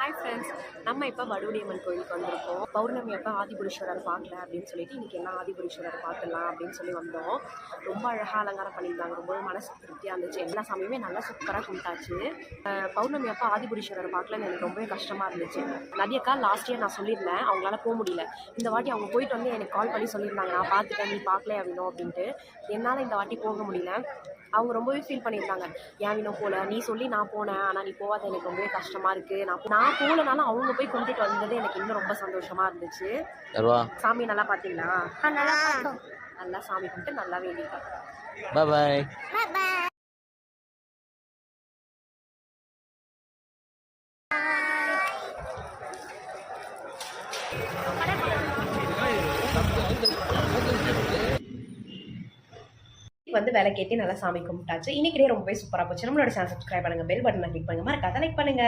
Hi friends, நம்ம இப்போ வடுவடியம்மன் கோயிலுக்கு வந்திருக்கோம். பௌர்ணமி அப்போ ஆதிபுரீஸ்வரர் பார்க்கல அப்படின்னு சொல்லிட்டு இன்றைக்கி எல்லாம் ஆதிபுரீஸ்வரர் பார்த்துடலாம் அப்படின்னு சொல்லி வந்தோம். ரொம்ப அழகாக அலங்காரம் பண்ணியிருந்தாங்க. ரொம்பவே மனசு திருப்தியாக இருந்துச்சு. எல்லா சாமியுமே நல்லா சூப்பராக கும்பிட்டாச்சு. பௌர்ணமி அப்போ ஆதிபுரீஸ்வரர் பார்க்கலன்னு எனக்கு ரொம்பவே கஷ்டமாக இருந்துச்சு. நதியக்கா லாஸ்ட் இயர் நான் சொல்லியிருந்தேன், அவங்களால போக முடியல. இந்த வாட்டி அவங்க போயிட்டு வந்து எனக்கு கால் பண்ணி சொல்லியிருந்தாங்க, நான் பார்த்துட்டேன், நீ பார்க்கல அப்படின்னோ அப்படின்ட்டு. என்னால் இந்த வாட்டி போக முடியல. அவங்க ரொம்பவே ஃபீல் பண்ணியிருந்தாங்க, ஏன் வினோ போகல, நீ சொல்லி நான் போனேன், ஆனால் நீ போகாத எனக்கு ரொம்பவே கஷ்டமாக இருக்குது. நான் போகலனாலும் அவங்க போய் கொண்டுட்டு வந்தது எனக்கு இன்னும் ரொம்ப சந்தோஷமாக இருந்துச்சு. சாமி நல்லா பார்த்தீங்களா? நல்லா சாமி கும்பிட்டு நல்லா வேண்டிட்டேன். பாய். வந்து வேலை கேட்டு நல்லா சாமி கும்பிட்டாச்சு. இன்னைக்கு ரொம்பவே சூப்பராக போச்சு. நம்மளோட சேனல் சப்ஸ்கிரைப் பண்ணுங்க, பெல் பட்டனை கிளிக் பண்ணுங்க, மறக்காத லைக் பண்ணுங்க.